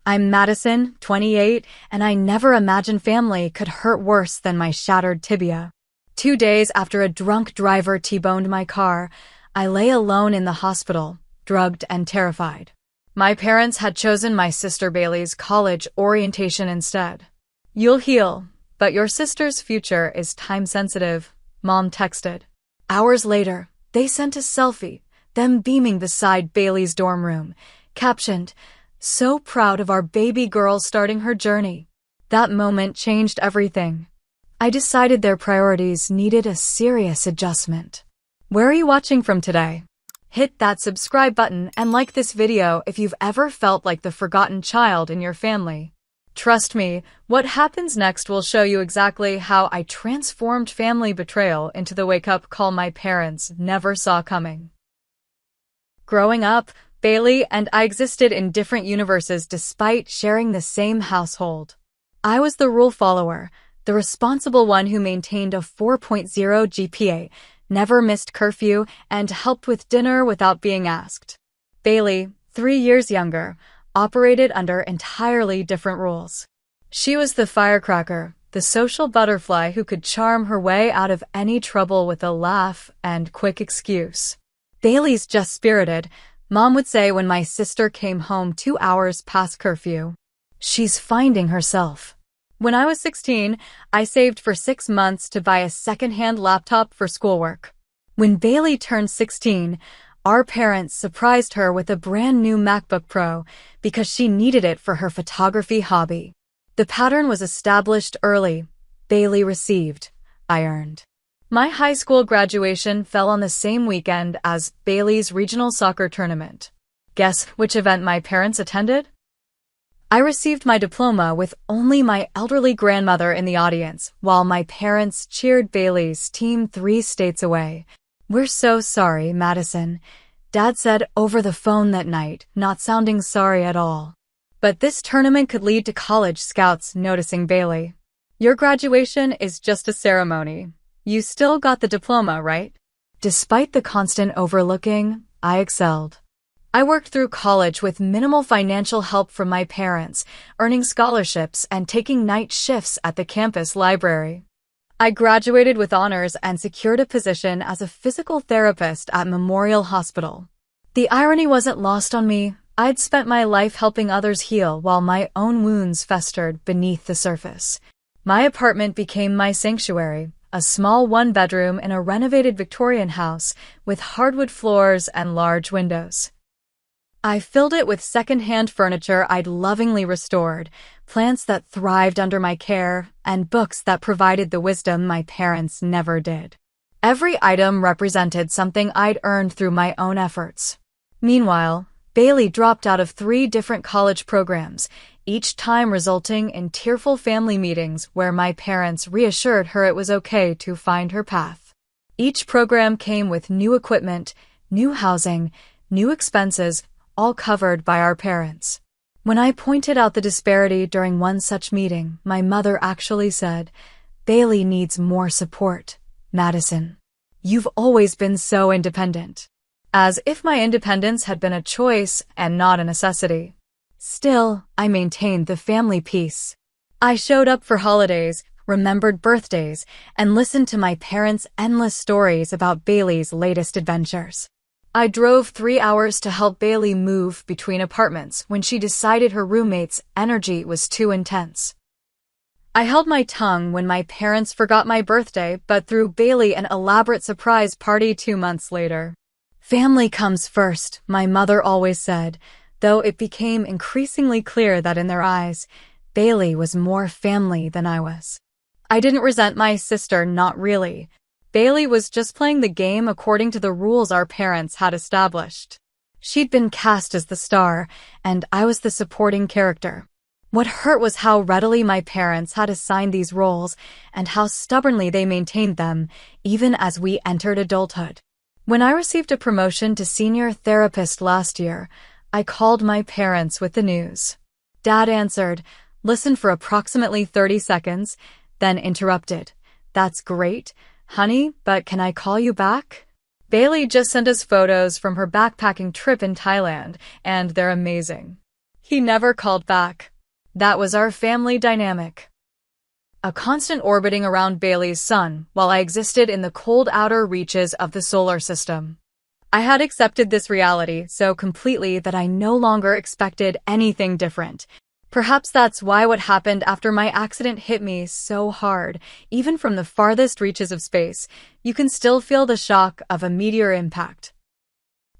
I'm Madison, 28, and I never imagined family could hurt worse than my shattered tibia. 2 days after a drunk driver T-boned my car, I lay alone in the hospital, drugged and terrified. My parents had chosen my sister Bailey's college orientation instead. "You'll heal, but your sister's future is time-sensitive," Mom texted. Hours later, they sent a selfie, them beaming beside Bailey's dorm room, captioned, "So proud of our baby girl starting her journey." That moment changed everything. I decided their priorities needed a serious adjustment. Where are you watching from today? Hit that subscribe button and like this video if you've ever felt like the forgotten child in your family. Trust me, what happens next will show you exactly how I transformed family betrayal into the wake-up call my parents never saw coming. Growing up, Bailey and I existed in different universes despite sharing the same household. I was the rule follower, the responsible one who maintained a 4.0 GPA, never missed curfew, and helped with dinner without being asked. Bailey, 3 years younger, operated under entirely different rules. She was the firecracker, the social butterfly who could charm her way out of any trouble with a laugh and quick excuse. Bailey's just spirited, Mom would say when my sister came home 2 hours past curfew. She's finding herself. When I was 16, I saved for 6 months to buy a second-hand laptop for schoolwork. When Bailey turned 16, our parents surprised her with a brand new MacBook Pro because she needed it for her photography hobby. The pattern was established early. Bailey received, I earned. My high school graduation fell on the same weekend as Bailey's regional soccer tournament. Guess which event my parents attended? I received my diploma with only my elderly grandmother in the audience, while my parents cheered Bailey's team 3 states away. "We're so sorry, Madison," Dad said over the phone that night, not sounding sorry at all. But this tournament could lead to college scouts noticing Bailey. "Your graduation is just a ceremony. You still got the diploma, right?" Despite the constant overlooking, I excelled. I worked through college with minimal financial help from my parents, earning scholarships and taking night shifts at the campus library. I graduated with honors and secured a position as a physical therapist at Memorial Hospital. The irony wasn't lost on me. I'd spent my life helping others heal while my own wounds festered beneath the surface. My apartment became my sanctuary, a small one-bedroom in a renovated Victorian house with hardwood floors and large windows. I filled it with second-hand furniture I'd lovingly restored, plants that thrived under my care, and books that provided the wisdom my parents never did. Every item represented something I'd earned through my own efforts. Meanwhile, Bailey dropped out of 3 different college programs, each time resulting in tearful family meetings where my parents reassured her it was okay to find her path. Each program came with new equipment, new housing, new expenses, all covered by our parents. When I pointed out the disparity during one such meeting, my mother actually said, "Bailey needs more support, Madison. You've always been so independent." As if my independence had been a choice and not a necessity. Still, I maintained the family peace. I showed up for holidays, remembered birthdays, and listened to my parents' endless stories about Bailey's latest adventures. I drove 3 hours to help Bailey move between apartments when she decided her roommate's energy was too intense. I held my tongue when my parents forgot my birthday but threw Bailey an elaborate surprise party 2 months later. "Family comes first," my mother always said, though it became increasingly clear that in their eyes, Bailey was more family than I was. I didn't resent my sister, not really. Bailey was just playing the game according to the rules our parents had established. She'd been cast as the star, and I was the supporting character. What hurt was how readily my parents had assigned these roles and how stubbornly they maintained them, even as we entered adulthood. When I received a promotion to senior therapist last year, I called my parents with the news. Dad answered, listened for approximately 30 seconds, then interrupted. "That's great, honey, but can I call you back?" Bailey just sent us photos from her backpacking trip in Thailand, and they're amazing. He never called back. That was our family dynamic. A constant orbiting around Bailey's sun while I existed in the cold outer reaches of the solar system. I had accepted this reality so completely that I no longer expected anything different. Perhaps that's why what happened after my accident hit me so hard. Even from the farthest reaches of space, you can still feel the shock of a meteor impact.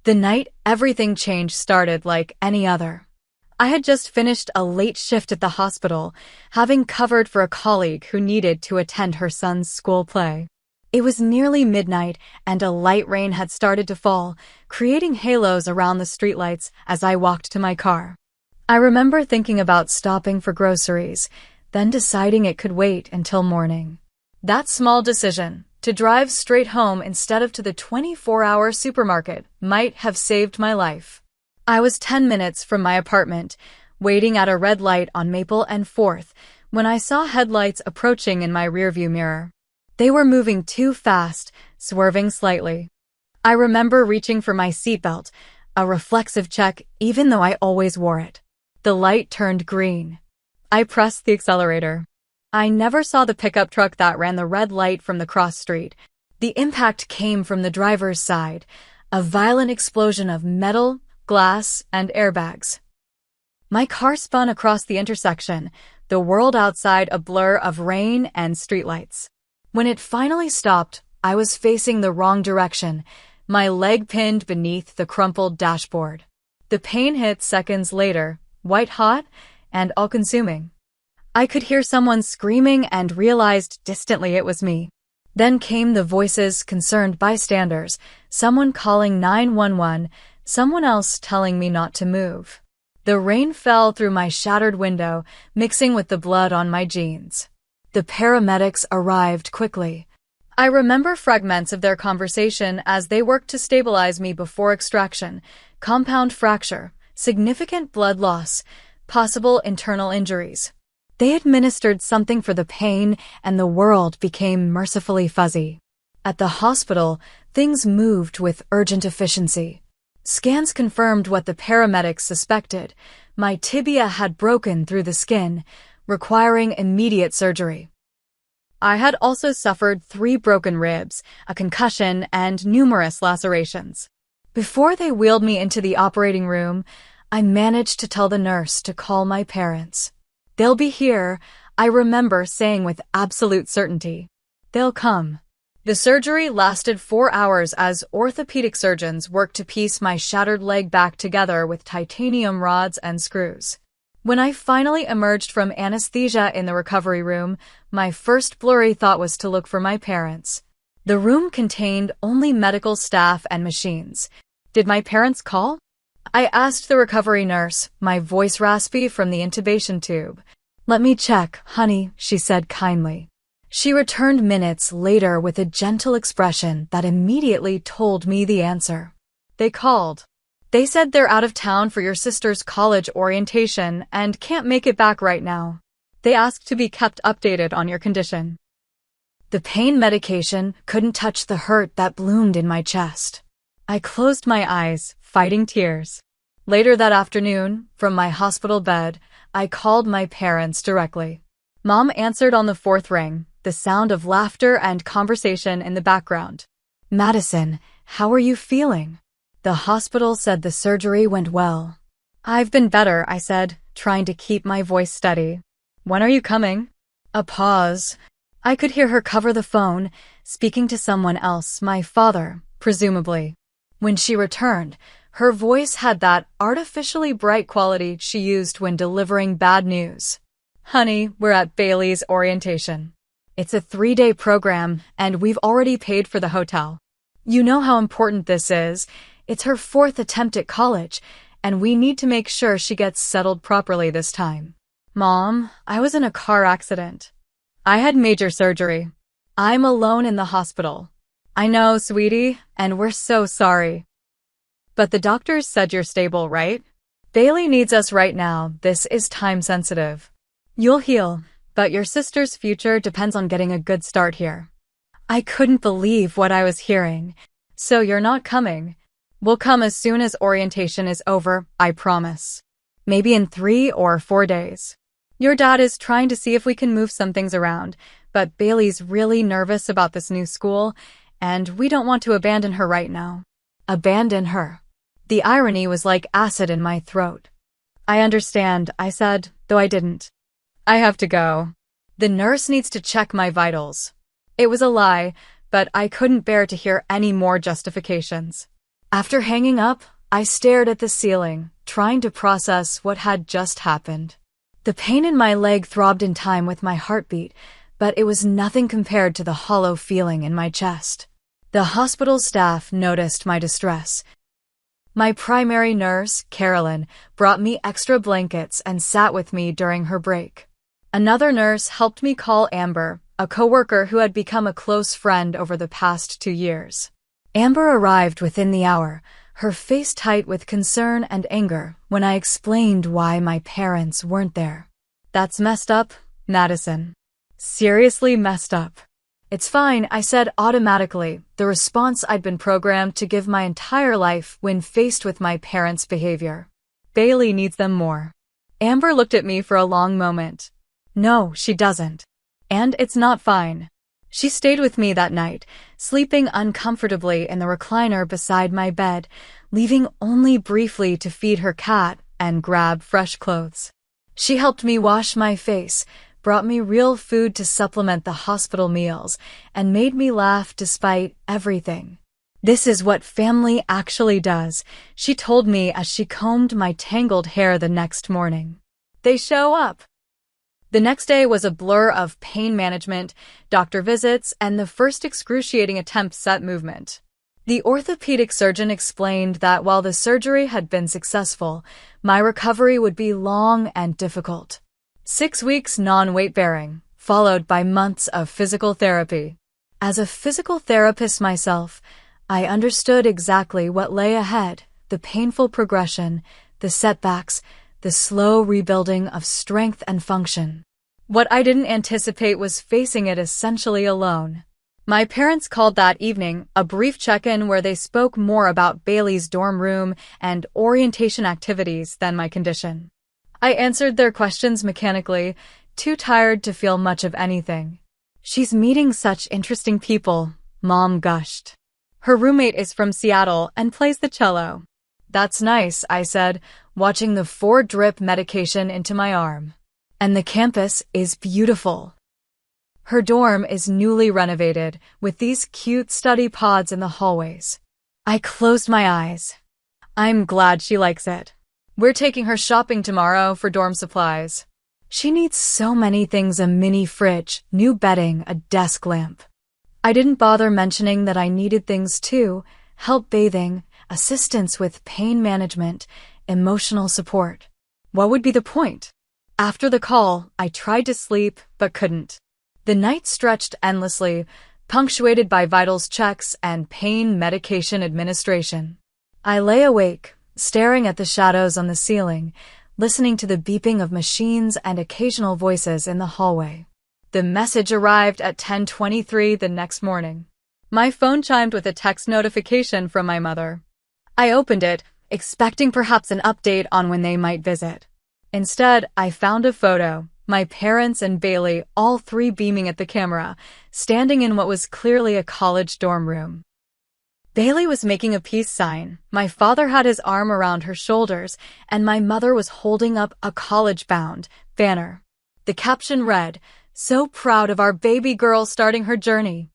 The night everything changed started like any other. I had just finished a late shift at the hospital, having covered for a colleague who needed to attend her son's school play. It was nearly midnight, and a light rain had started to fall, creating halos around the streetlights as I walked to my car. I remember thinking about stopping for groceries, then deciding it could wait until morning. That small decision, to drive straight home instead of to the 24-hour supermarket, might have saved my life. I was 10 minutes from my apartment, waiting at a red light on Maple and 4th, when I saw headlights approaching in my rearview mirror. They were moving too fast, swerving slightly. I remember reaching for my seatbelt, a reflexive check even though I always wore it. The light turned green. I pressed the accelerator. I never saw the pickup truck that ran the red light from the cross street. The impact came from the driver's side, a violent explosion of metal, glass, and airbags. My car spun across the intersection, the world outside a blur of rain and streetlights. When it finally stopped, I was facing the wrong direction, my leg pinned beneath the crumpled dashboard. The pain hit seconds later, white-hot and all-consuming. I could hear someone screaming and realized distantly it was me. Then came the voices, concerned bystanders, someone calling 911, someone else telling me not to move. The rain fell through my shattered window, mixing with the blood on my jeans. The paramedics arrived quickly. I remember fragments of their conversation as they worked to stabilize me before extraction, compound fracture, significant blood loss, possible internal injuries. They administered something for the pain, and the world became mercifully fuzzy. At the hospital, things moved with urgent efficiency. Scans confirmed what the paramedics suspected. My tibia had broken through the skin, requiring immediate surgery. I had also suffered 3 broken ribs, a concussion, and numerous lacerations. Before they wheeled me into the operating room, I managed to tell the nurse to call my parents. "They'll be here," I remember saying with absolute certainty. "They'll come." The surgery lasted 4 hours as orthopedic surgeons worked to piece my shattered leg back together with titanium rods and screws. When I finally emerged from anesthesia in the recovery room, my first blurry thought was to look for my parents. The room contained only medical staff and machines. Did my parents call? I asked the recovery nurse, my voice raspy from the intubation tube. "Let me check, honey," she said kindly. She returned minutes later with a gentle expression that immediately told me the answer. "They called. They said they're out of town for your sister's college orientation and can't make it back right now. They asked to be kept updated on your condition." The pain medication couldn't touch the hurt that bloomed in my chest. I closed my eyes, fighting tears. Later that afternoon, from my hospital bed, I called my parents directly. Mom answered on the 4th ring, the sound of laughter and conversation in the background. "Madison, how are you feeling?" The hospital said the surgery went well. "I've been better," I said, trying to keep my voice steady. "When are you coming?" A pause. I could hear her cover the phone, speaking to someone else, my father, presumably. When she returned, her voice had that artificially bright quality she used when delivering bad news. "Honey, we're at Bailey's orientation. It's a 3-day program, and we've already paid for the hotel. You know how important this is. It's her 4th attempt at college, and we need to make sure she gets settled properly this time." "Mom, I was in a car accident. I had major surgery. I'm alone in the hospital." "I know, sweetie, and we're so sorry. But the doctors said you're stable, right? Bailey needs us right now. This is time sensitive. You'll heal, but your sister's future depends on getting a good start here." I couldn't believe what I was hearing. "So you're not coming?" "We'll come as soon as orientation is over, I promise." maybe in 3 or 4 days. Your dad is trying to see if we can move some things around, but Bailey's really nervous about this new school, and we don't want to abandon her right now. Abandon her. The irony was like acid in my throat. I understand, I said, though I didn't. I have to go. The nurse needs to check my vitals. It was a lie, but I couldn't bear to hear any more justifications. After hanging up, I stared at the ceiling, trying to process what had just happened. The pain in my leg throbbed in time with my heartbeat, but it was nothing compared to the hollow feeling in my chest. The hospital staff noticed my distress. My primary nurse, Carolyn, brought me extra blankets and sat with me during her break. Another nurse helped me call Amber, a coworker who had become a close friend over the past 2 years. Amber arrived within the hour, her face tight with concern and anger when I explained why my parents weren't there. That's messed up, Madison. Seriously messed up. It's fine, I said automatically, the response I'd been programmed to give my entire life when faced with my parents' behavior. Bailey needs them more. Amber looked at me for a long moment. No, she doesn't. And it's not fine. She stayed with me that night, sleeping uncomfortably in the recliner beside my bed, leaving only briefly to feed her cat and grab fresh clothes. She helped me wash my face, brought me real food to supplement the hospital meals, and made me laugh despite everything. This is what family actually does, she told me as she combed my tangled hair the next morning. They show up. The next day was a blur of pain management, doctor visits, and the first excruciating attempts at movement. The orthopedic surgeon explained that while the surgery had been successful, my recovery would be long and difficult. 6 weeks non-weight-bearing, followed by months of physical therapy. As a physical therapist myself, I understood exactly what lay ahead, the painful progression, the setbacks, the slow rebuilding of strength and function. What I didn't anticipate was facing it essentially alone. My parents called that evening a brief check-in where they spoke more about Bailey's dorm room and orientation activities than my condition. I answered their questions mechanically, too tired to feel much of anything. She's meeting such interesting people, Mom gushed. Her roommate is from Seattle and plays the cello. That's nice, I said, watching the 4-drip medication into my arm. And the campus is beautiful. Her dorm is newly renovated, with these cute study pods in the hallways. I closed my eyes. I'm glad she likes it. We're taking her shopping tomorrow for dorm supplies. She needs so many things: a mini fridge, new bedding, a desk lamp. I didn't bother mentioning that I needed things too: help bathing, assistance with pain management, emotional support. What would be the point? After the call, I tried to sleep, but couldn't. The night stretched endlessly, punctuated by vitals checks and pain medication administration. I lay awake, staring at the shadows on the ceiling, listening to the beeping of machines and occasional voices in the hallway. The message arrived at 10:23 the next morning. My phone chimed with a text notification from my mother. I opened it, expecting perhaps an update on when they might visit. Instead, I found a photo, my parents and Bailey, all three beaming at the camera, standing in what was clearly a college dorm room. Bailey was making a peace sign, my father had his arm around her shoulders, and my mother was holding up a college-bound banner. The caption read, "So proud of our baby girl starting her journey."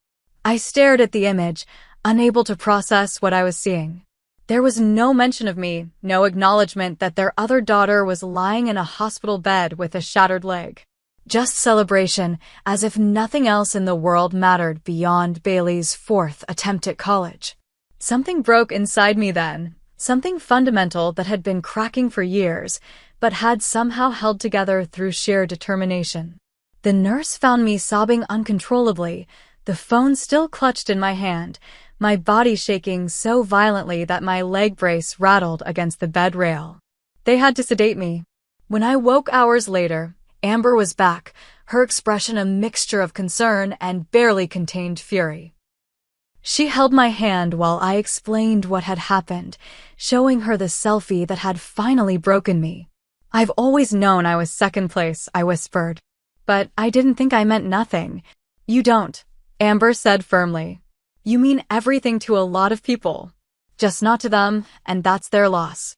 I stared at the image, unable to process what I was seeing. There was no mention of me, no acknowledgement that their other daughter was lying in a hospital bed with a shattered leg. Just celebration, as if nothing else in the world mattered beyond Bailey's 4th attempt at college. Something broke inside me then, something fundamental that had been cracking for years, but had somehow held together through sheer determination. The nurse found me sobbing uncontrollably, the phone still clutched in my hand, my body shaking so violently that my leg brace rattled against the bed rail. They had to sedate me. When I woke hours later, Amber was back, her expression a mixture of concern and barely contained fury. She held my hand while I explained what had happened, showing her the selfie that had finally broken me. I've always known I was second place, I whispered. But I didn't think I meant nothing. You don't, Amber said firmly. You mean everything to a lot of people. Just not to them, and that's their loss.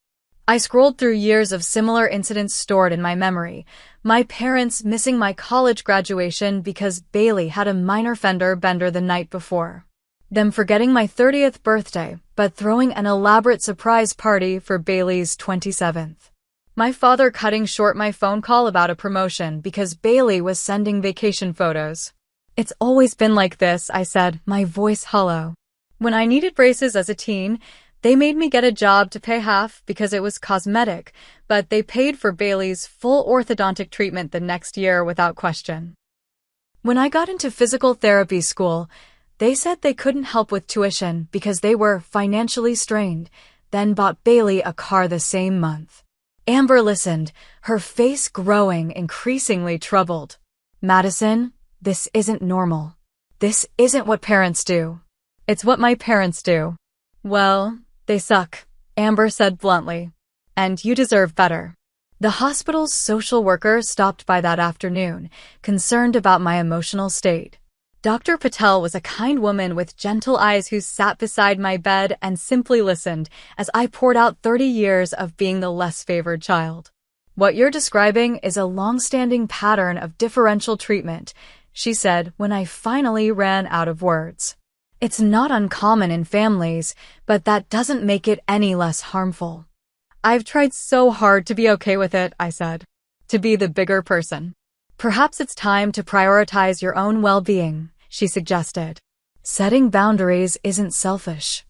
I scrolled through years of similar incidents stored in my memory. My parents missing my college graduation because Bailey had a minor fender bender the night before. Them forgetting my 30th birthday, but throwing an elaborate surprise party for Bailey's 27th. My father cutting short my phone call about a promotion because Bailey was sending vacation photos. It's always been like this, I said, my voice hollow. When I needed braces as a teen, they made me get a job to pay half because it was cosmetic, but they paid for Bailey's full orthodontic treatment the next year without question. When I got into physical therapy school, they said they couldn't help with tuition because they were financially strained, then bought Bailey a car the same month. Amber listened, her face growing increasingly troubled. Madison, this isn't normal. This isn't what parents do. It's what my parents do. Well, they suck, Amber said bluntly. And you deserve better. The hospital's social worker stopped by that afternoon, concerned about my emotional state. Dr. Patel was a kind woman with gentle eyes who sat beside my bed and simply listened as I poured out 30 years of being the less favored child. What you're describing is a long-standing pattern of differential treatment, she said when I finally ran out of words. It's not uncommon in families, but that doesn't make it any less harmful. I've tried so hard to be okay with it, I said. To be the bigger person. Perhaps it's time to prioritize your own well-being, she suggested. Setting boundaries isn't selfish.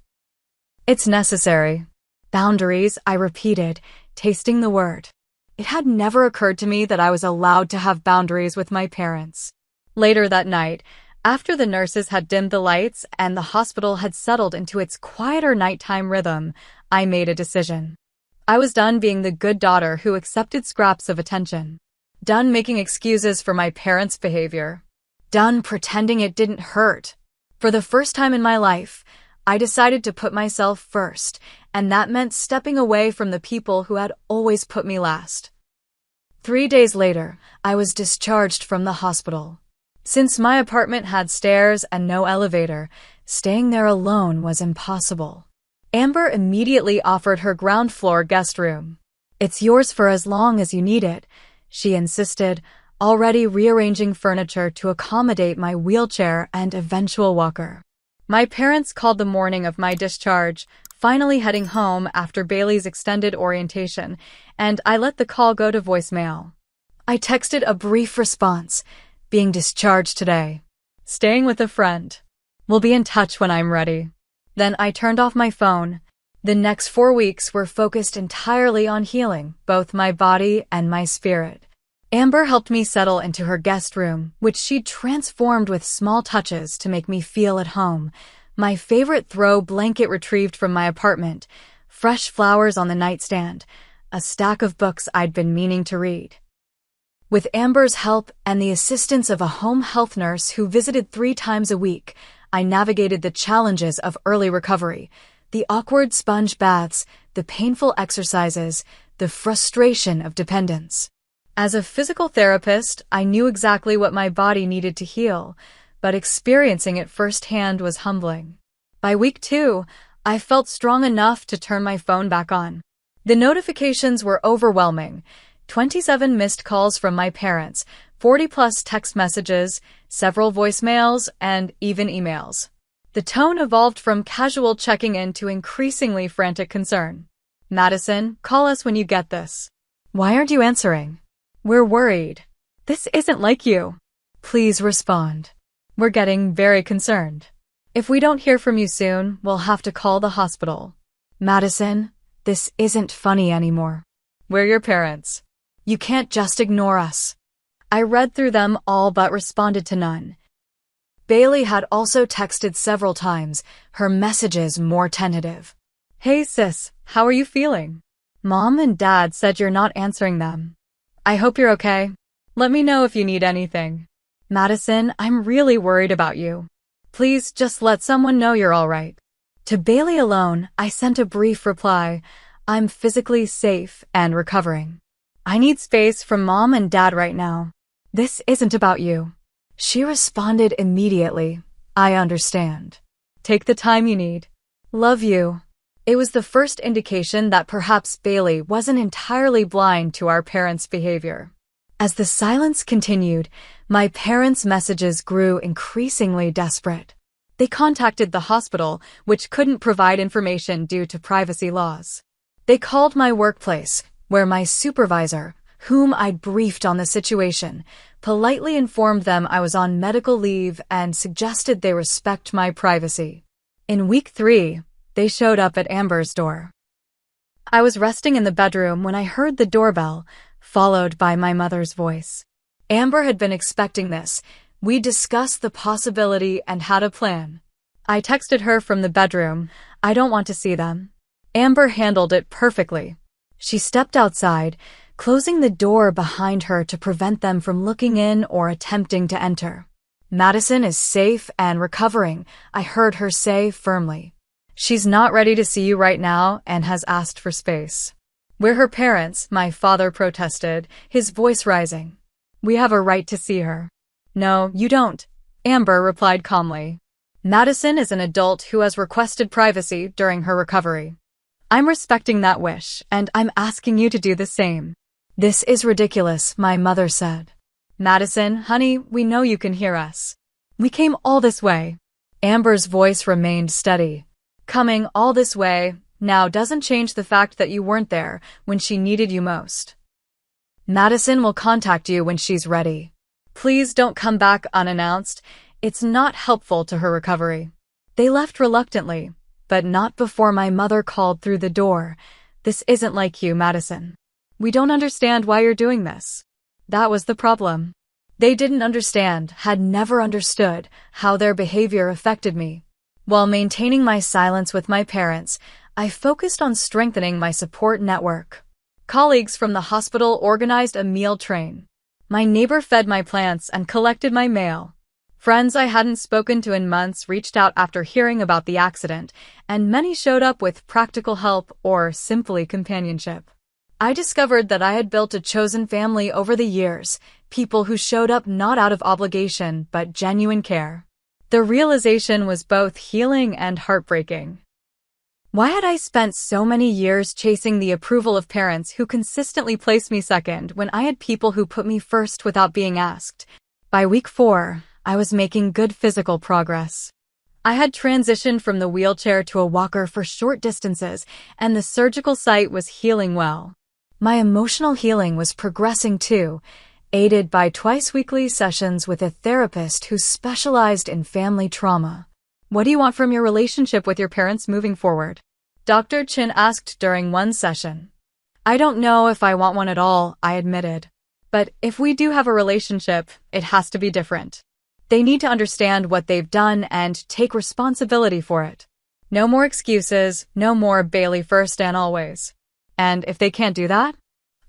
It's necessary. Boundaries, I repeated, tasting the word. It had never occurred to me that I was allowed to have boundaries with my parents. Later that night, after the nurses had dimmed the lights and the hospital had settled into its quieter nighttime rhythm, I made a decision. I was done being the good daughter who accepted scraps of attention. Done making excuses for my parents' behavior. Done pretending it didn't hurt. For the first time in my life, I decided to put myself first, and that meant stepping away from the people who had always put me last. 3 days later, I was discharged from the hospital. Since my apartment had stairs and no elevator, staying there alone was impossible. Amber immediately offered her ground floor guest room. It's yours for as long as you need it, she insisted, already rearranging furniture to accommodate my wheelchair and eventual walker. My parents called the morning of my discharge, finally heading home after Bailey's extended orientation, and I let the call go to voicemail. I texted a brief response. Being discharged today. Staying with a friend. We'll be in touch when I'm ready. Then I turned off my phone. The next 4 weeks were focused entirely on healing, both my body and my spirit. Amber helped me settle into her guest room, which she'd transformed with small touches to make me feel at home. My favorite throw blanket retrieved from my apartment, fresh flowers on the nightstand, a stack of books I'd been meaning to read. With Amber's help and the assistance of a home health nurse who visited 3 times a week, I navigated the challenges of early recovery, the awkward sponge baths, the painful exercises, the frustration of dependence. As a physical therapist, I knew exactly what my body needed to heal, but experiencing it firsthand was humbling. By week 2, I felt strong enough to turn my phone back on. The notifications were overwhelming. 27 missed calls from my parents, 40-plus text messages, several voicemails, and even emails. The tone evolved from casual checking in to increasingly frantic concern. Madison, call us when you get this. Why aren't you answering? We're worried. This isn't like you. Please respond. We're getting very concerned. If we don't hear from you soon, we'll have to call the hospital. Madison, this isn't funny anymore. We're your parents. You can't just ignore us. I read through them all but responded to none. Bailey had also texted several times, her messages more tentative. Hey sis, how are you feeling? Mom and Dad said you're not answering them. I hope you're okay. Let me know if you need anything. Madison, I'm really worried about you. Please just let someone know you're all right. To Bailey alone, I sent a brief reply. I'm physically safe and recovering. I need space from Mom and Dad right now. This isn't about you. She responded immediately. I understand. Take the time you need. Love you. It was the first indication that perhaps Bailey wasn't entirely blind to our parents' behavior. As the silence continued, my parents' messages grew increasingly desperate. They contacted the hospital, which couldn't provide information due to privacy laws. They called my workplace, where my supervisor, whom I'd briefed on the situation, politely informed them I was on medical leave and suggested they respect my privacy. In week 3, they showed up at Amber's door. I was resting in the bedroom when I heard the doorbell, followed by my mother's voice. Amber had been expecting this. We discussed the possibility and had a plan. I texted her from the bedroom, "I don't want to see them." Amber handled it perfectly. She stepped outside, closing the door behind her to prevent them from looking in or attempting to enter. "Madison is safe and recovering," I heard her say firmly. "She's not ready to see you right now and has asked for space." "We're her parents," my father protested, his voice rising. "We have a right to see her." "No, you don't," Amber replied calmly. "Madison is an adult who has requested privacy during her recovery. I'm respecting that wish, and I'm asking you to do the same." "This is ridiculous," my mother said. "Madison, honey, we know you can hear us. We came all this way." Amber's voice remained steady. "Coming all this way now doesn't change the fact that you weren't there when she needed you most. Madison will contact you when she's ready. Please don't come back unannounced. It's not helpful to her recovery." They left reluctantly, but not before my mother called through the door. "This isn't like you, Madison. We don't understand why you're doing this." That was the problem. They didn't understand, had never understood, how their behavior affected me. While maintaining my silence with my parents, I focused on strengthening my support network. Colleagues from the hospital organized a meal train. My neighbor fed my plants and collected my mail. Friends I hadn't spoken to in months reached out after hearing about the accident, and many showed up with practical help or simply companionship. I discovered that I had built a chosen family over the years, people who showed up not out of obligation but genuine care. The realization was both healing and heartbreaking. Why had I spent so many years chasing the approval of parents who consistently placed me second when I had people who put me first without being asked? By week 4, I was making good physical progress. I had transitioned from the wheelchair to a walker for short distances, and the surgical site was healing well. My emotional healing was progressing too, aided by twice-weekly sessions with a therapist who specialized in family trauma. "What do you want from your relationship with your parents moving forward?" Dr. Chin asked during one session. "I don't know if I want one at all," I admitted. "But if we do have a relationship, it has to be different. They need to understand what they've done and take responsibility for it. No more excuses, no more Bailey first and always." "And if they can't do that?"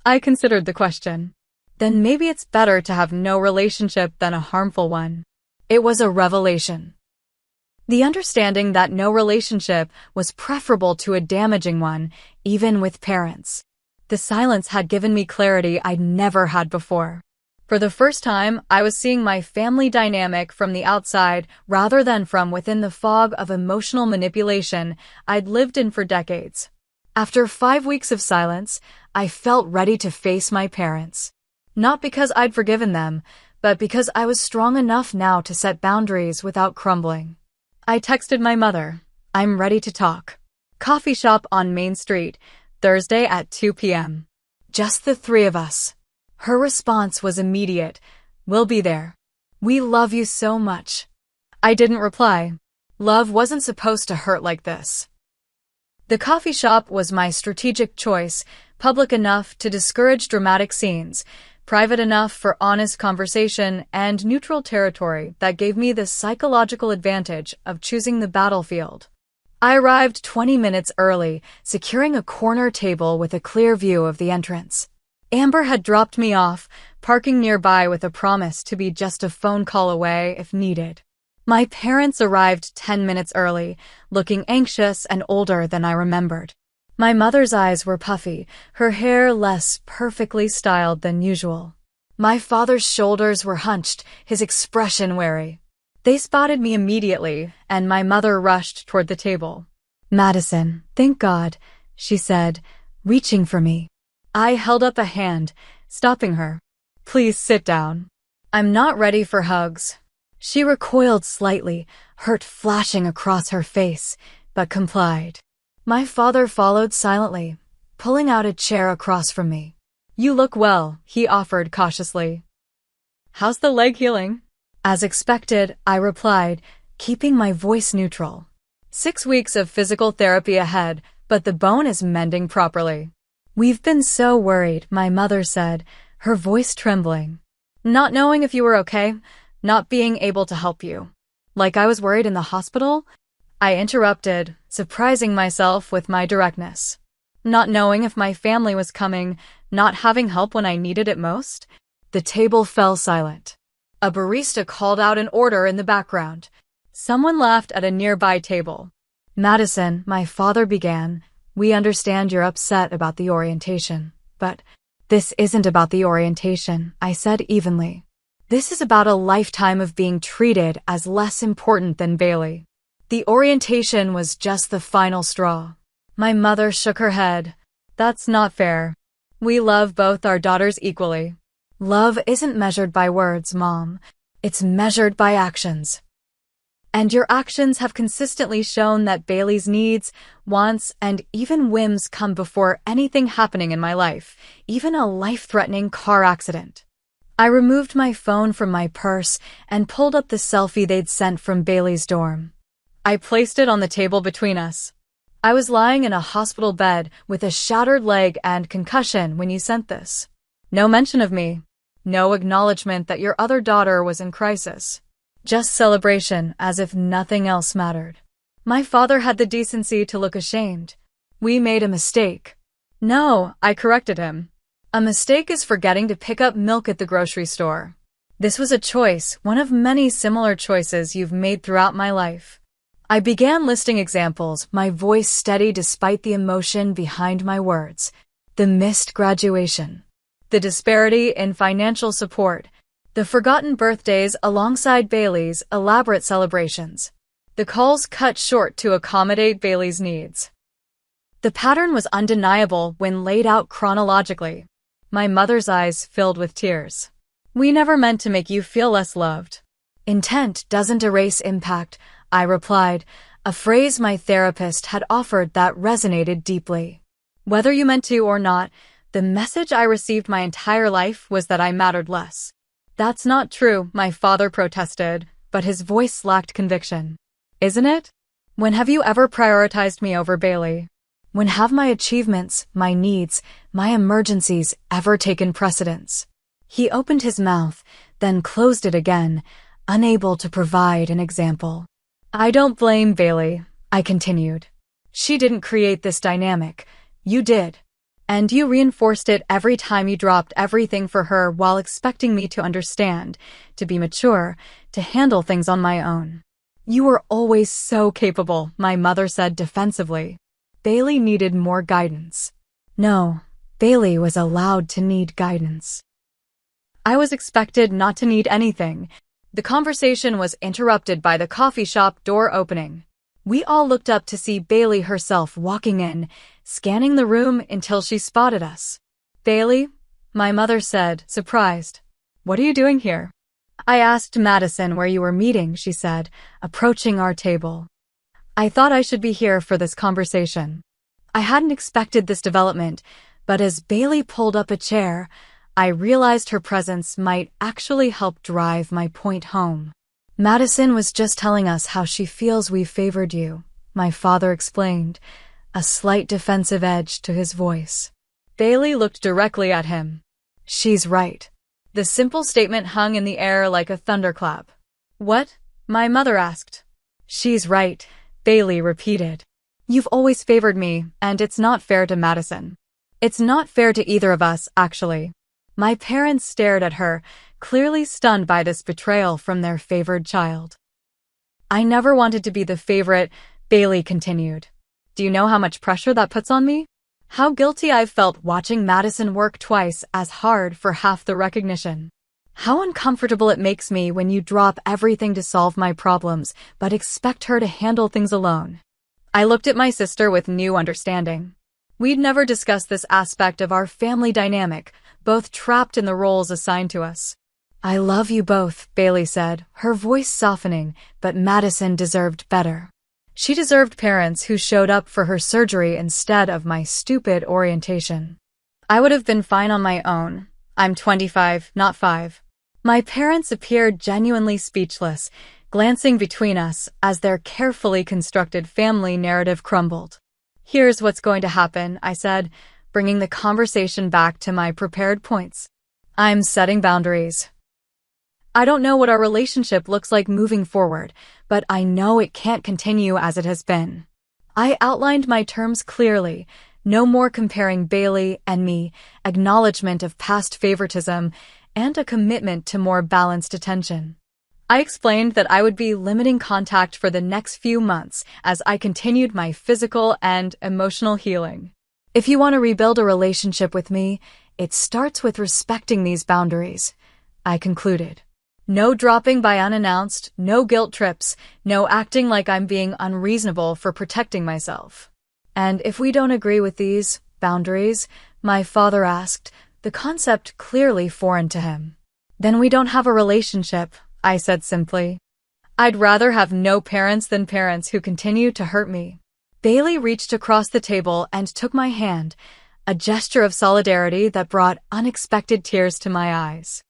I considered the question. "Then maybe it's better to have no relationship than a harmful one." It was a revelation. The understanding that no relationship was preferable to a damaging one, even with parents. The silence had given me clarity I'd never had before. For the first time, I was seeing my family dynamic from the outside rather than from within the fog of emotional manipulation I'd lived in for decades. After 5 weeks of silence, I felt ready to face my parents. Not because I'd forgiven them, but because I was strong enough now to set boundaries without crumbling. I texted my mother, "I'm ready to talk. Coffee shop on Main Street, Thursday at 2 p.m. Just the 3 of us." Her response was immediate, "We'll be there. We love you so much." I didn't reply. Love wasn't supposed to hurt like this. The coffee shop was my strategic choice, public enough to discourage dramatic scenes, private enough for honest conversation, and neutral territory that gave me the psychological advantage of choosing the battlefield. I arrived 20 minutes early, securing a corner table with a clear view of the entrance. Amber had dropped me off, parking nearby with a promise to be just a phone call away if needed. My parents arrived 10 minutes early, looking anxious and older than I remembered. My mother's eyes were puffy, her hair less perfectly styled than usual. My father's shoulders were hunched, his expression wary. They spotted me immediately, and my mother rushed toward the table. "Madison, thank God," she said, reaching for me. I held up a hand, stopping her. "Please sit down. I'm not ready for hugs." She recoiled slightly, hurt flashing across her face, but complied. My father followed silently, pulling out a chair across from me. "You look well," he offered cautiously. "How's the leg healing?" As expected, I replied, keeping my voice neutral. 6 weeks of physical therapy ahead, but the bone is mending properly. "We've been so worried," my mother said, her voice trembling. "Not knowing if you were okay, not being able to help you. Like I was worried in the hospital?" I interrupted, surprising myself with my directness. "Not knowing if my family was coming, not having help when I needed it most?" The table fell silent. A barista called out an order in the background. Someone laughed at a nearby table. "Madison," my father began, "we understand you're upset about the orientation. But this isn't about the orientation," I said evenly. "This is about a lifetime of being treated as less important than Bailey. The orientation was just the final straw." My mother shook her head. "That's not fair. We love both our daughters equally." "Love isn't measured by words, Mom. It's measured by actions. And your actions have consistently shown that Bailey's needs, wants, and even whims come before anything happening in my life, even a life-threatening car accident." I removed my phone from my purse and pulled up the selfie they'd sent from Bailey's dorm. I placed it on the table between us. "I was lying in a hospital bed with a shattered leg and concussion when you sent this. No mention of me. No acknowledgement that your other daughter was in crisis. Just celebration as if nothing else mattered." My father had the decency to look ashamed. "We made a mistake." "No," I corrected him. "A mistake is forgetting to pick up milk at the grocery store. This was a choice, one of many similar choices you've made throughout my life." I began listing examples, my voice steady despite the emotion behind my words. The missed graduation, the disparity in financial support, the forgotten birthdays alongside Bailey's elaborate celebrations, the calls cut short to accommodate Bailey's needs. The pattern was undeniable when laid out chronologically. My mother's eyes filled with tears. "We never meant to make you feel less loved." "Intent doesn't erase impact," I replied, a phrase my therapist had offered that resonated deeply. "Whether you meant to or not, the message I received my entire life was that I mattered less." "That's not true," my father protested, but his voice lacked conviction. "Isn't it? When have you ever prioritized me over Bailey? When have my achievements, my needs, my emergencies ever taken precedence?" He opened his mouth, then closed it again, unable to provide an example. "I don't blame Bailey," I continued. "She didn't create this dynamic. You did. And you reinforced it every time you dropped everything for her while expecting me to understand, to be mature, to handle things on my own. You were always so capable," my mother said defensively. "Bailey needed more guidance." No, Bailey was allowed to need guidance. I was expected not to need anything. The conversation was interrupted by the coffee shop door opening. We all looked up to see Bailey herself walking in, scanning the room until she spotted us. "Bailey?" my mother said, surprised. "What are you doing here?" "I asked Madison where you were meeting," she said, approaching our table. "I thought I should be here for this conversation." I hadn't expected this development, but as Bailey pulled up a chair, I realized her presence might actually help drive my point home. "Madison was just telling us how she feels we favored you," my father explained, a slight defensive edge to his voice. Bailey looked directly at him. "She's right." The simple statement hung in the air like a thunderclap. "What?" my mother asked. "She's right," Bailey repeated. "You've always favored me, and it's not fair to Madison. It's not fair to either of us, actually." My parents stared at her, clearly stunned by this betrayal from their favored child. "I never wanted to be the favorite," Bailey continued. Do you know how much pressure that puts on me? How guilty I've felt watching Madison work twice as hard for half the recognition. How uncomfortable it makes me when you drop everything to solve my problems, but expect her to handle things alone. I looked at my sister with new understanding. We'd never discussed this aspect of our family dynamic, both trapped in the roles assigned to us. I love you both, Bailey said, her voice softening, but Madison deserved better. She deserved parents who showed up for her surgery instead of my stupid orientation. I would have been fine on my own. I'm 25, not 5. My parents appeared genuinely speechless, glancing between us as their carefully constructed family narrative crumbled. Here's what's going to happen, I said, bringing the conversation back to my prepared points. I'm setting boundaries. I don't know what our relationship looks like moving forward, but I know it can't continue as it has been. I outlined my terms clearly. No more comparing Bailey and me, acknowledgement of past favoritism, and a commitment to more balanced attention. I explained that I would be limiting contact for the next few months as I continued my physical and emotional healing. If you want to rebuild a relationship with me, it starts with respecting these boundaries, I concluded. No dropping by unannounced, no guilt trips, no acting like I'm being unreasonable for protecting myself. And if we don't agree with these boundaries, my father asked, the concept clearly foreign to him. Then we don't have a relationship, I said simply. I'd rather have no parents than parents who continue to hurt me. Bailey reached across the table and took my hand, a gesture of solidarity that brought unexpected tears to my eyes.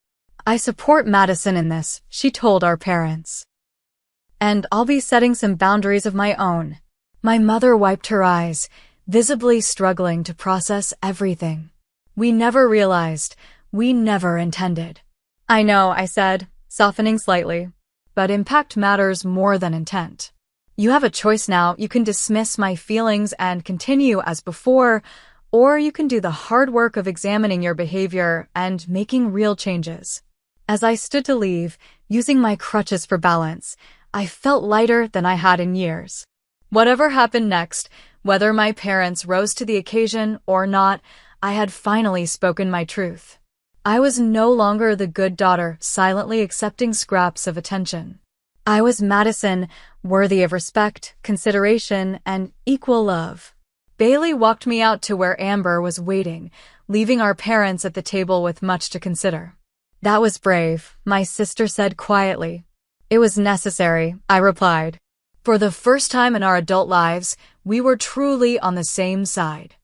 I support Madison in this, she told our parents. And I'll be setting some boundaries of my own. My mother wiped her eyes, visibly struggling to process everything. We never realized, we never intended. I know, I said, softening slightly. But impact matters more than intent. You have a choice now. You can dismiss my feelings and continue as before, or you can do the hard work of examining your behavior and making real changes. As I stood to leave, using my crutches for balance, I felt lighter than I had in years. Whatever happened next, whether my parents rose to the occasion or not, I had finally spoken my truth. I was no longer the good daughter silently accepting scraps of attention. I was Madison, worthy of respect, consideration, and equal love. Bailey walked me out to where Amber was waiting, leaving our parents at the table with much to consider. That was brave, my sister said quietly. It was necessary, I replied. For the first time in our adult lives, we were truly on the same side.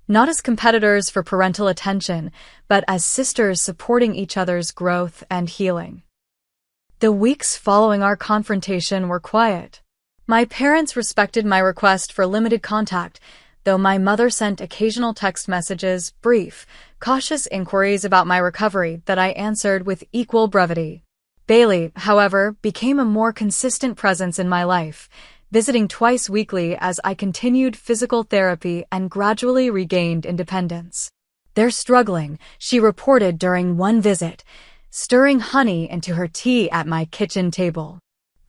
Not as competitors for parental attention, but as sisters supporting each other's growth and healing. The weeks following our confrontation were quiet. My parents respected my request for limited contact, though my mother sent occasional text messages, brief, cautious inquiries about my recovery that I answered with equal brevity. Bailey, however, became a more consistent presence in my life, visiting twice weekly as I continued physical therapy and gradually regained independence. They're struggling, she reported during one visit, stirring honey into her tea at my kitchen table.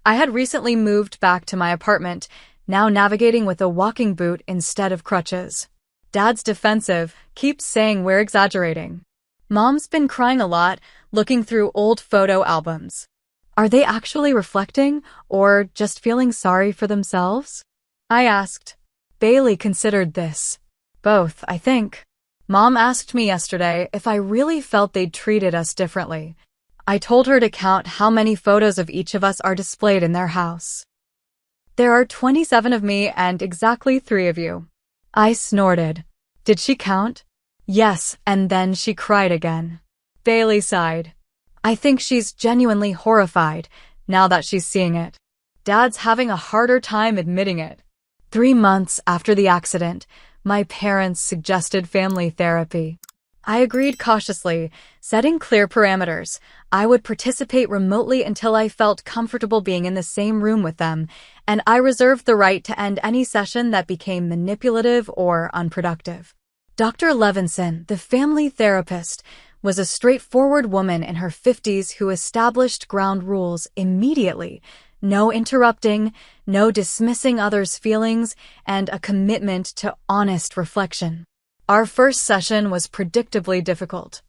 I had recently moved back to my apartment, now navigating with a walking boot instead of crutches. Dad's defensive, keeps saying we're exaggerating. Mom's been crying a lot, looking through old photo albums. Are they actually reflecting, or just feeling sorry for themselves? I asked. Bailey considered this. Both, I think. Mom asked me yesterday if I really felt they'd treated us differently. I told her to count how many photos of each of us are displayed in their house. There are 27 of me and exactly 3 of you. I snorted. Did she count? Yes, and then she cried again. Bailey sighed. I think she's genuinely horrified, now that she's seeing it. Dad's having a harder time admitting it. 3 months after the accident, my parents suggested family therapy. I agreed cautiously, setting clear parameters. I would participate remotely until I felt comfortable being in the same room with them, and I reserved the right to end any session that became manipulative or unproductive. Dr. Levinson, the family therapist, was a straightforward woman in her 50s who established ground rules immediately, No interrupting, no dismissing others' feelings, and a commitment to honest reflection. Our first session was predictably difficult.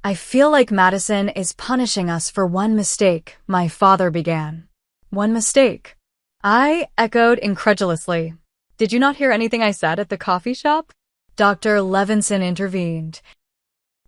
"I feel like Madison is punishing us for one mistake," my father began. "One mistake?" I echoed incredulously. "Did you not hear anything I said at the coffee shop?" Dr. Levinson intervened.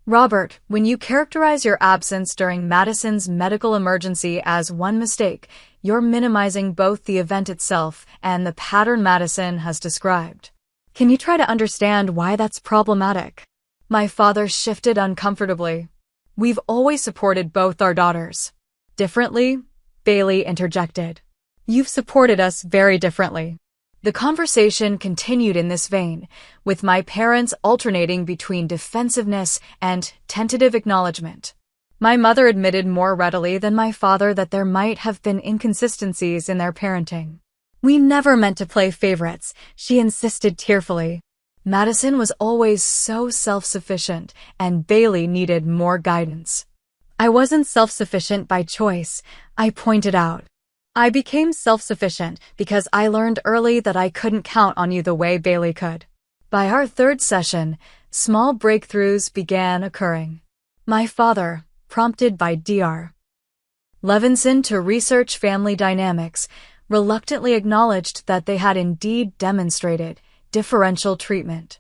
"Robert, when you characterize your absence during Madison's medical emergency as one mistake, you're minimizing both the event itself and the pattern Madison has described. Can you try to understand why that's problematic?" My father shifted uncomfortably. "We've always supported both our daughters." "Differently?" Bailey interjected. "You've supported us very differently." The conversation continued in this vein, with my parents alternating between defensiveness and tentative acknowledgement. My mother admitted more readily than my father that there might have been inconsistencies in their parenting. "We never meant to play favorites," she insisted tearfully. "Madison was always so self-sufficient, and Bailey needed more guidance." "I wasn't self-sufficient by choice," I pointed out. "I became self-sufficient because I learned early that I couldn't count on you the way Bailey could." By our third session, small breakthroughs began occurring. My father, prompted by Dr. Levinson to research family dynamics, reluctantly acknowledged that they had indeed demonstrated differential treatment.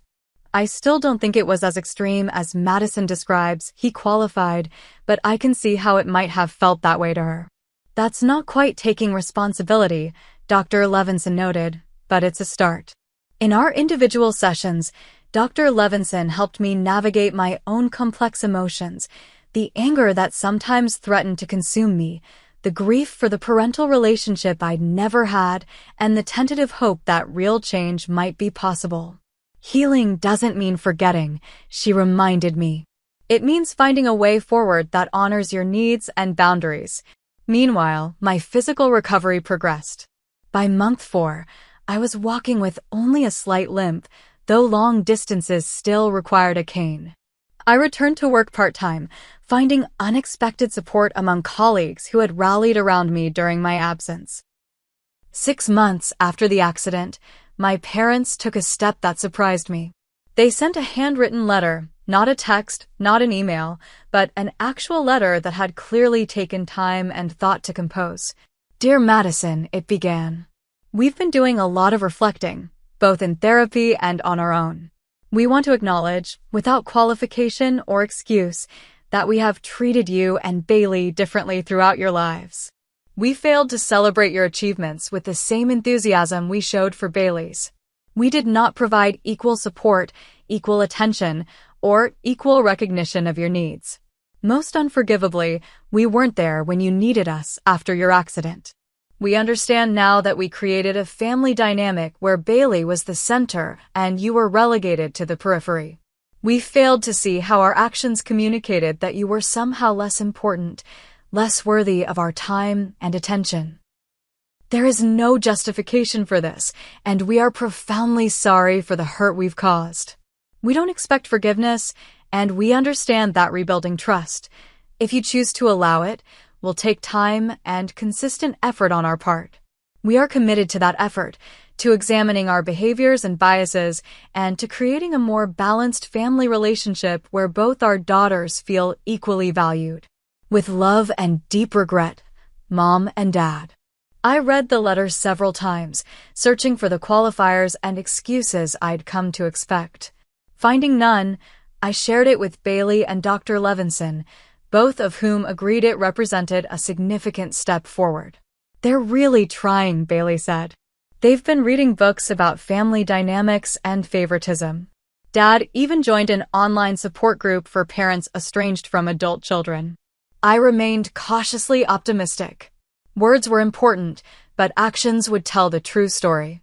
"I still don't think it was as extreme as Madison describes," he qualified, "but I can see how it might have felt that way to her." "That's not quite taking responsibility," Dr. Levinson noted, "but it's a start." In our individual sessions, Dr. Levinson helped me navigate my own complex emotions, the anger that sometimes threatened to consume me, the grief for the parental relationship I'd never had, and the tentative hope that real change might be possible. "Healing doesn't mean forgetting," she reminded me. "It means finding a way forward that honors your needs and boundaries." Meanwhile, my physical recovery progressed. By month 4, I was walking with only a slight limp, though long distances still required a cane. I returned to work part-time, finding unexpected support among colleagues who had rallied around me during my absence. 6 months after the accident, my parents took a step that surprised me. They sent a handwritten letter, not a text, not an email, but an actual letter that had clearly taken time and thought to compose. "Dear Madison," it began. "We've been doing a lot of reflecting, both in therapy and on our own. We want to acknowledge, without qualification or excuse, that we have treated you and Bailey differently throughout your lives. We failed to celebrate your achievements with the same enthusiasm we showed for Bailey's. We did not provide equal support, equal attention, or equal recognition of your needs. Most unforgivably, we weren't there when you needed us after your accident. We understand now that we created a family dynamic where Bailey was the center and you were relegated to the periphery. We failed to see how our actions communicated that you were somehow less important, less worthy of our time and attention. There is no justification for this, and we are profoundly sorry for the hurt we've caused. We don't expect forgiveness, and we understand that rebuilding trust, if you choose to allow it, will take time and consistent effort on our part. We are committed to that effort, to examining our behaviors and biases, and to creating a more balanced family relationship where both our daughters feel equally valued. With love and deep regret, Mom and Dad." I read the letter several times, searching for the qualifiers and excuses I'd come to expect. Finding none, I shared it with Bailey and Dr. Levinson, both of whom agreed it represented a significant step forward. "They're really trying," Bailey said. "They've been reading books about family dynamics and favoritism. Dad even joined an online support group for parents estranged from adult children." I remained cautiously optimistic. Words were important, but actions would tell the true story.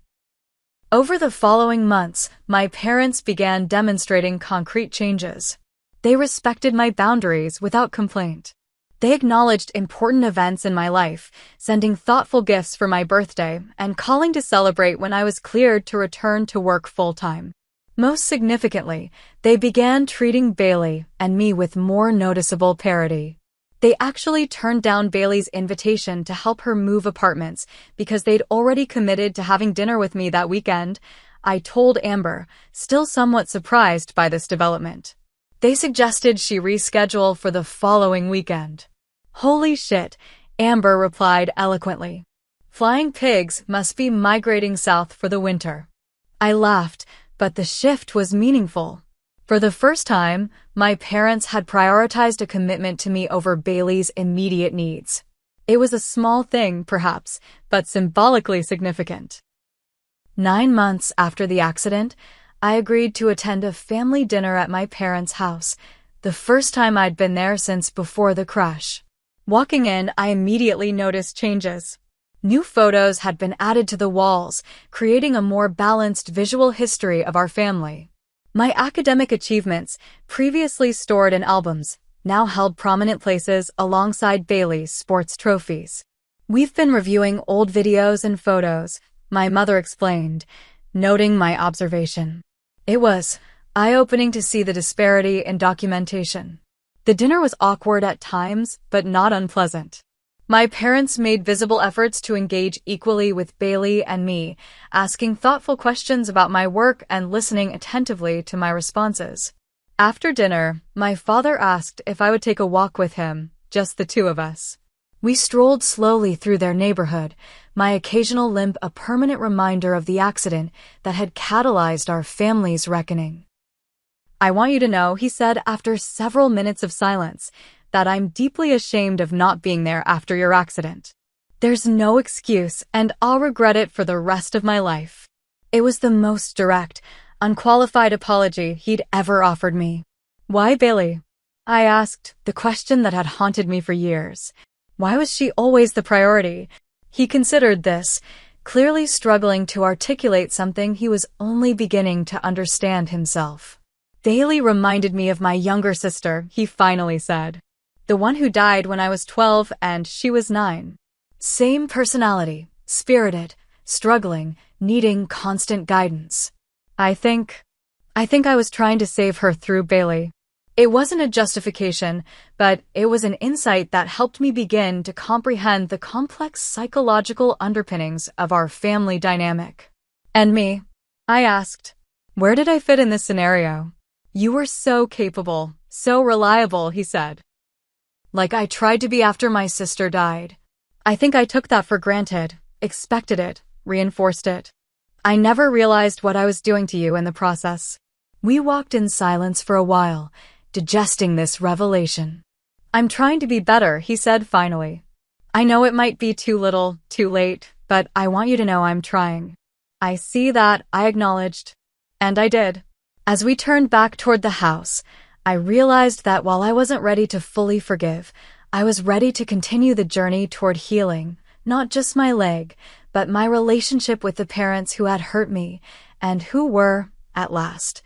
Over the following months, my parents began demonstrating concrete changes. They respected my boundaries without complaint. They acknowledged important events in my life, sending thoughtful gifts for my birthday and calling to celebrate when I was cleared to return to work full-time. Most significantly, they began treating Bailey and me with more noticeable parity. They actually turned down Bailey's invitation to help her move apartments because they'd already committed to having dinner with me that weekend. I told Amber, still somewhat surprised by this development. They suggested she reschedule for the following weekend. Holy shit, Amber replied eloquently. Flying pigs must be migrating south for the winter. I laughed, but the shift was meaningful. For the first time, my parents had prioritized a commitment to me over Bailey's immediate needs. It was a small thing, perhaps, but symbolically significant. 9 months after the accident, I agreed to attend a family dinner at my parents' house, the first time I'd been there since before the crash. Walking in, I immediately noticed changes. New photos had been added to the walls, creating a more balanced visual history of our family. My academic achievements, previously stored in albums, now held prominent places alongside Bailey's sports trophies. We've been reviewing old videos and photos, my mother explained, noting my observation. It was eye-opening to see the disparity in documentation. The dinner was awkward at times, but not unpleasant. My parents made visible efforts to engage equally with Bailey and me, asking thoughtful questions about my work and listening attentively to my responses. After dinner, my father asked if I would take a walk with him, just the two of us. We strolled slowly through their neighborhood, my occasional limp a permanent reminder of the accident that had catalyzed our family's reckoning. I want you to know, he said after several minutes of silence, that I'm deeply ashamed of not being there after your accident. There's no excuse, and I'll regret it for the rest of my life. It was the most direct, unqualified apology he'd ever offered me. Why Bailey? I asked, the question that had haunted me for years. Why was she always the priority? He considered this, clearly struggling to articulate something he was only beginning to understand himself. Bailey reminded me of my younger sister, he finally said. The one who died when I was 12 and she was 9. Same personality, spirited, struggling, needing constant guidance. I think I was trying to save her through Bailey. It wasn't a justification, but it was an insight that helped me begin to comprehend the complex psychological underpinnings of our family dynamic. And me? I asked. Where did I fit in this scenario? You were so capable, so reliable, he said. Like I tried to be after my sister died. I think I took that for granted, expected it, reinforced it. I never realized what I was doing to you in the process. We walked in silence for a while, digesting this revelation. I'm trying to be better, he said finally. I know it might be too little, too late, but I want you to know I'm trying. I see that, I acknowledged. And I did. As we turned back toward the house, I realized that while I wasn't ready to fully forgive, I was ready to continue the journey toward healing, not just my leg, but my relationship with the parents who had hurt me, and who were, at last,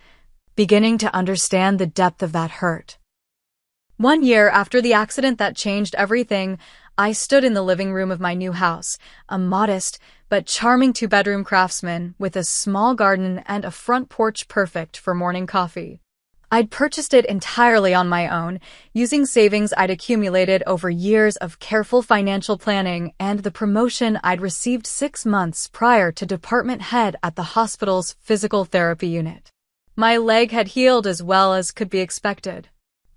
beginning to understand the depth of that hurt. 1 year after the accident that changed everything, I stood in the living room of my new house, a modest but charming 2-bedroom craftsman with a small garden and a front porch perfect for morning coffee. I'd purchased it entirely on my own, using savings I'd accumulated over years of careful financial planning and the promotion I'd received 6 months prior to department head at the hospital's physical therapy unit. My leg had healed as well as could be expected.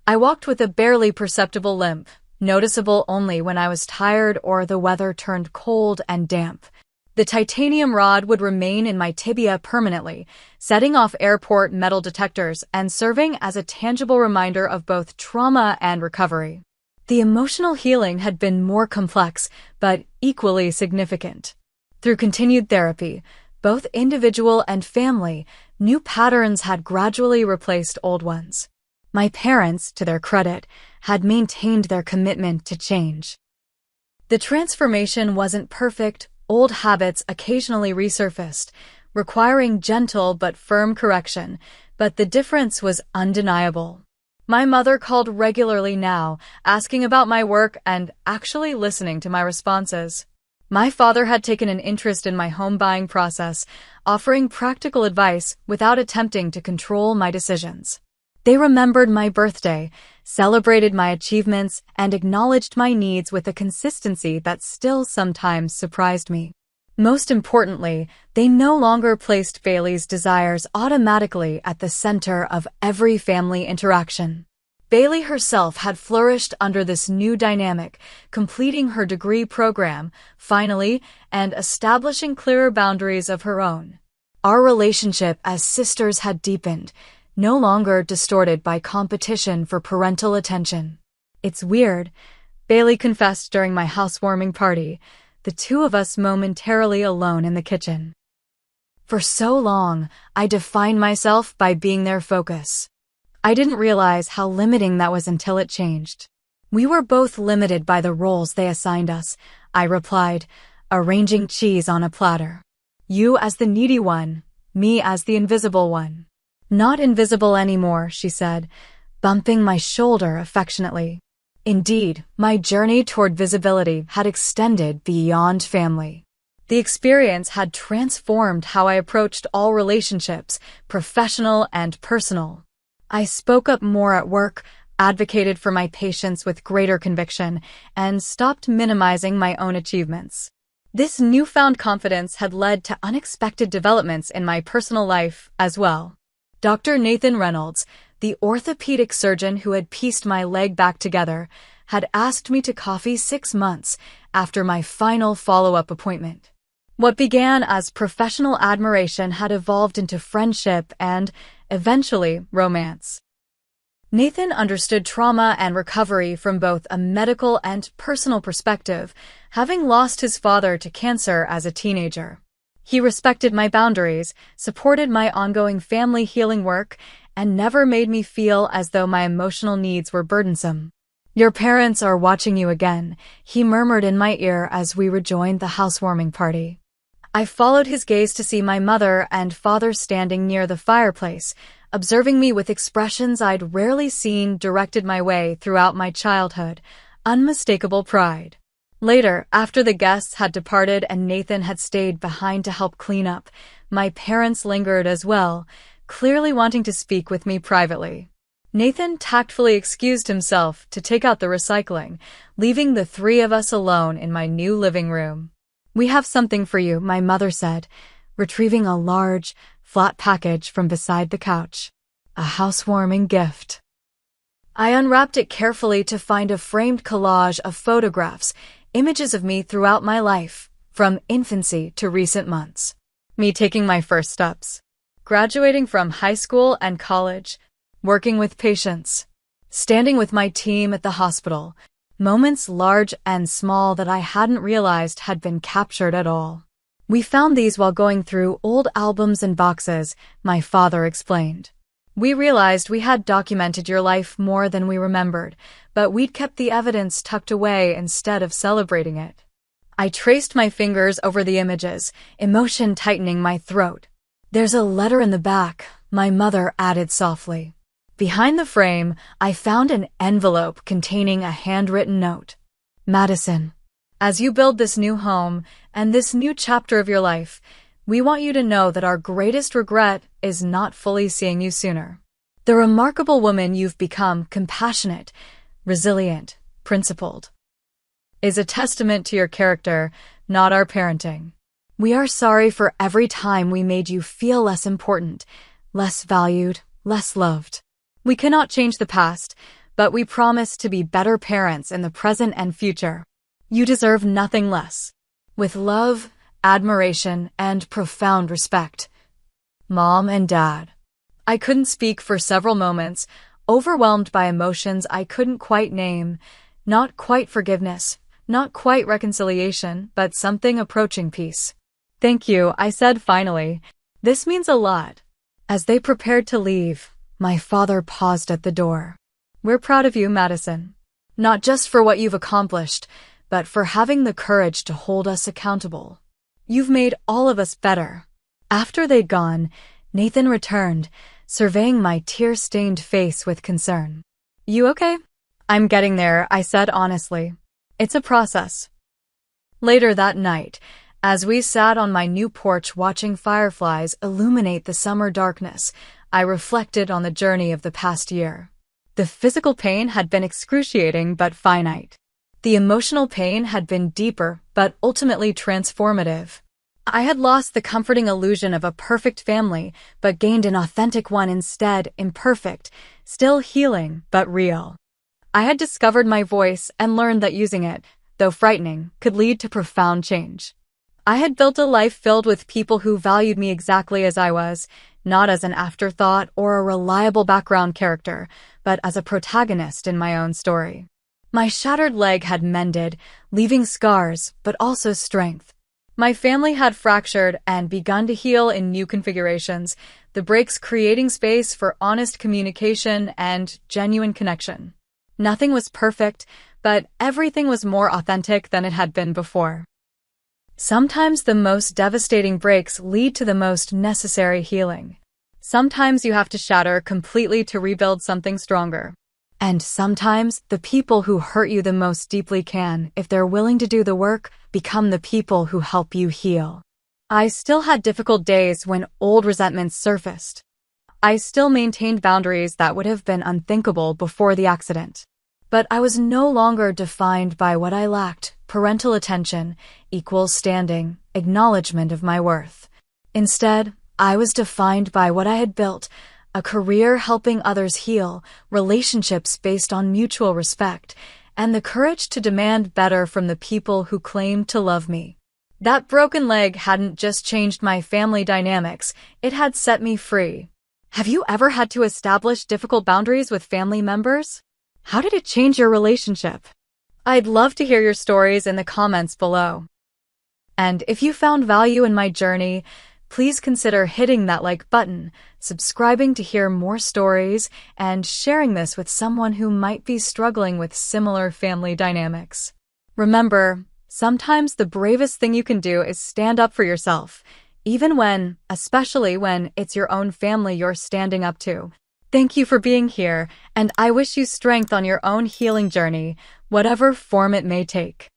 I walked with a barely perceptible limp, noticeable only when I was tired or the weather turned cold and damp. The titanium rod would remain in my tibia permanently, setting off airport metal detectors and serving as a tangible reminder of both trauma and recovery. The emotional healing had been more complex, but equally significant. Through continued therapy, both individual and family, new patterns had gradually replaced old ones. My parents, to their credit, had maintained their commitment to change. The transformation wasn't perfect. Old habits occasionally resurfaced, requiring gentle but firm correction, but the difference was undeniable. My mother called regularly now, asking about my work and actually listening to my responses. My father had taken an interest in my home buying process, offering practical advice without attempting to control my decisions. They remembered my birthday, celebrated my achievements, and acknowledged my needs with a consistency that still sometimes surprised me. Most importantly, they no longer placed Bailey's desires automatically at the center of every family interaction. Bailey herself had flourished under this new dynamic, completing her degree program, finally, and establishing clearer boundaries of her own. Our relationship as sisters had deepened, no longer distorted by competition for parental attention. "It's weird," Bailey confessed during my housewarming party, the two of us momentarily alone in the kitchen. For so long, I defined myself by being their focus. I didn't realize how limiting that was until it changed. "We were both limited by the roles they assigned us," I replied, arranging cheese on a platter. "You as the needy one, me as the invisible one." "Not invisible anymore," she said, bumping my shoulder affectionately. Indeed, my journey toward visibility had extended beyond family. The experience had transformed how I approached all relationships, professional and personal. I spoke up more at work, advocated for my patients with greater conviction, and stopped minimizing my own achievements. This newfound confidence had led to unexpected developments in my personal life as well. Dr. Nathan Reynolds, the orthopedic surgeon who had pieced my leg back together, had asked me to coffee 6 months after my final follow-up appointment. What began as professional admiration had evolved into friendship and, eventually, romance. Nathan understood trauma and recovery from both a medical and personal perspective, having lost his father to cancer as a teenager. He respected my boundaries, supported my ongoing family healing work, and never made me feel as though my emotional needs were burdensome. "Your parents are watching you again," he murmured in my ear as we rejoined the housewarming party. I followed his gaze to see my mother and father standing near the fireplace, observing me with expressions I'd rarely seen directed my way throughout my childhood, unmistakable pride. Later, after the guests had departed and Nathan had stayed behind to help clean up, my parents lingered as well, clearly wanting to speak with me privately. Nathan tactfully excused himself to take out the recycling, leaving the three of us alone in my new living room. "We have something for you," my mother said, retrieving a large, flat package from beside the couch. A housewarming gift. I unwrapped it carefully to find a framed collage of photographs, images of me throughout my life, from infancy to recent months. Me taking my first steps, graduating from high school and college, working with patients, standing with my team at the hospital, moments large and small that I hadn't realized had been captured at all. "We found these while going through old albums and boxes," my father explained. "We realized we had documented your life more than we remembered, but we'd kept the evidence tucked away instead of celebrating it." I traced my fingers over the images, emotion tightening my throat. "There's a letter in the back," my mother added softly. Behind the frame, I found an envelope containing a handwritten note. "Madison, as you build this new home and this new chapter of your life, we want you to know that our greatest regret is not fully seeing you sooner. The remarkable woman you've become, compassionate, resilient, principled, is a testament to your character, not our parenting. We are sorry for every time we made you feel less important, less valued, less loved. We cannot change the past, but we promise to be better parents in the present and future. You deserve nothing less. With love, admiration, and profound respect. Mom and Dad." I couldn't speak for several moments, overwhelmed by emotions I couldn't quite name. Not quite forgiveness, not quite reconciliation, but something approaching peace. "Thank you," I said finally. "This means a lot." As they prepared to leave, my father paused at the door. "We're proud of you, Madison. Not just for what you've accomplished, but for having the courage to hold us accountable. You've made all of us better." After they'd gone, Nathan returned, surveying my tear-stained face with concern. "You okay?" "I'm getting there," I said honestly. "It's a process." Later that night, as we sat on my new porch watching fireflies illuminate the summer darkness, I reflected on the journey of the past year. The physical pain had been excruciating but finite. The emotional pain had been deeper but ultimately transformative. I had lost the comforting illusion of a perfect family, but gained an authentic one instead, imperfect, still healing, but real. I had discovered my voice and learned that using it, though frightening, could lead to profound change. I had built a life filled with people who valued me exactly as I was, not as an afterthought or a reliable background character, but as a protagonist in my own story. My shattered leg had mended, leaving scars, but also strength. My family had fractured and begun to heal in new configurations, the breaks creating space for honest communication and genuine connection. Nothing was perfect, but everything was more authentic than it had been before. Sometimes the most devastating breaks lead to the most necessary healing. Sometimes you have to shatter completely to rebuild something stronger. And sometimes the people who hurt you the most deeply can, if they're willing to do the work, become the people who help you heal. I still had difficult days when old resentments surfaced. I still maintained boundaries that would have been unthinkable before the accident. But I was no longer defined by what I lacked: parental attention, equal standing, acknowledgement of my worth. Instead, I was defined by what I had built: a career helping others heal, relationships based on mutual respect, and the courage to demand better from the people who claimed to love me. That broken leg hadn't just changed my family dynamics, it had set me free. Have you ever had to establish difficult boundaries with family members? How did it change your relationship? I'd love to hear your stories in the comments below. And if you found value in my journey, please consider hitting that like button, subscribing to hear more stories, and sharing this with someone who might be struggling with similar family dynamics. Remember, sometimes the bravest thing you can do is stand up for yourself, especially when it's your own family you're standing up to. Thank you for being here, and I wish you strength on your own healing journey, whatever form it may take.